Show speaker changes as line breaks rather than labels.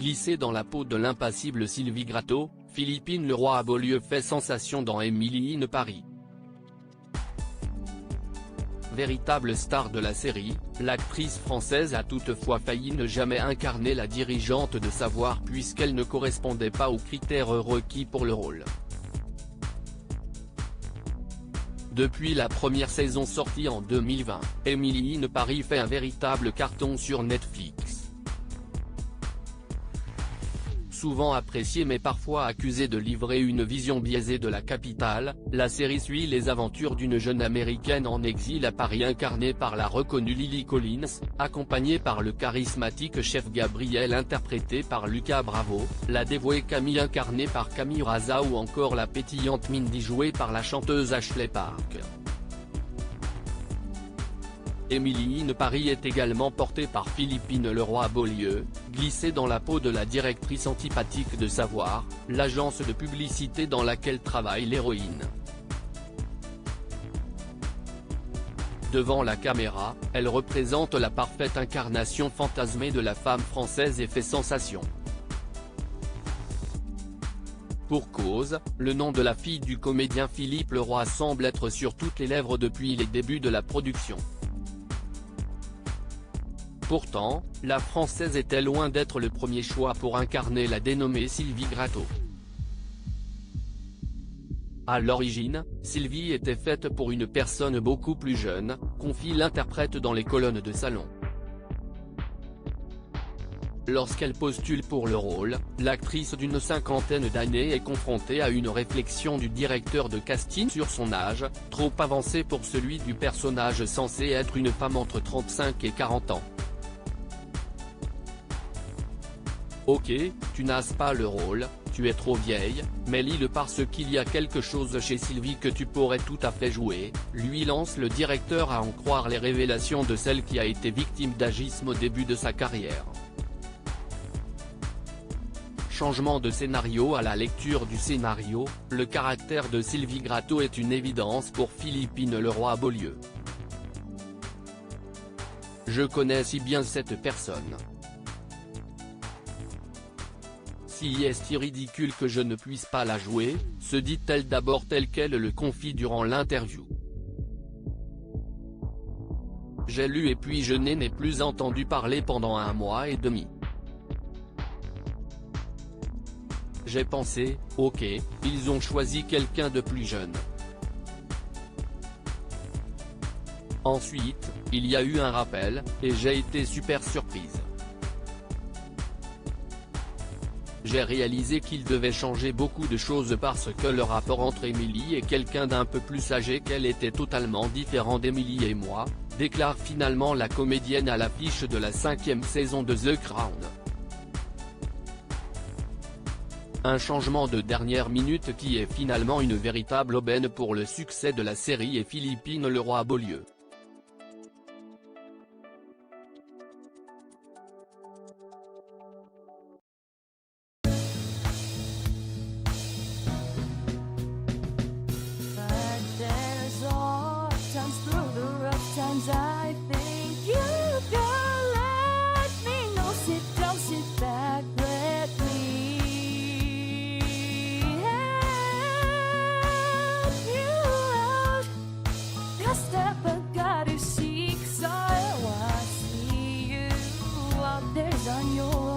Glissé dans la peau de l'impassible Sylvie Gratton, Philippine Leroy à Beaulieu fait sensation dans Emily in Paris. Véritable star de la série, l'actrice française a toutefois failli ne jamais incarner la dirigeante de Savoir puisqu'elle ne correspondait pas aux critères requis pour le rôle. Depuis la première saison sortie en 2020, Emily in Paris fait un véritable carton sur Netflix. Souvent appréciée mais parfois accusée de livrer une vision biaisée de la capitale, la série suit les aventures d'une jeune américaine en exil à Paris incarnée par la reconnue Lily Collins, accompagnée par le charismatique chef Gabriel interprété par Lucas Bravo, la dévouée Camille incarnée par Camille Raza ou encore la pétillante Mindy jouée par la chanteuse Ashley Park. Emily in Paris est également portée par Philippine Leroy à Beaulieu, glissée dans la peau de la directrice antipathique de Savoir, l'agence de publicité dans laquelle travaille l'héroïne. Devant la caméra, elle représente la parfaite incarnation fantasmée de la femme française et fait sensation. Pour cause, le nom de la fille du comédien Philippe Leroy semble être sur toutes les lèvres depuis les débuts de la production. Pourtant, la Française était loin d'être le premier choix pour incarner la dénommée Sylvie Gratton. À l'origine, Sylvie était faite pour une personne beaucoup plus jeune, confie l'interprète dans les colonnes de Salon. Lorsqu'elle postule pour le rôle, l'actrice d'une cinquantaine d'années est confrontée à une réflexion du directeur de casting sur son âge, trop avancé pour celui du personnage censé être une femme entre 35 et 40 ans. Ok, tu n'as pas le rôle, tu es trop vieille, mais lis-le parce qu'il y a quelque chose chez Sylvie que tu pourrais tout à fait jouer, lui lance le directeur à en croire les révélations de celle qui a été victime d'agisme au début de sa carrière. Changement de scénario. À la lecture du scénario, le caractère de Sylvie Gratton est une évidence pour Philippine Leroy à Beaulieu. Je connais si bien cette personne. Si est-il ridicule que je ne puisse pas la jouer, se dit-elle d'abord tel qu'elle le confie durant l'interview. J'ai lu et puis je n'ai plus entendu parler pendant 1 mois et demi. J'ai pensé, ok, ils ont choisi quelqu'un de plus jeune. Ensuite, il y a eu un rappel, et j'ai été super surprise. J'ai réalisé qu'il devait changer beaucoup de choses parce que le rapport entre Emily et quelqu'un d'un peu plus âgé qu'elle était totalement différent d'Emily et moi, déclare finalement la comédienne à l'affiche de la 5e saison de The Crown. Un changement de dernière minute qui est finalement une véritable aubaine pour le succès de la série et Philippine Leroy à Beaulieu.
I think you can let me know. Sit down, sit back, let me help you out. The step I gotta seek, so I see you out there on your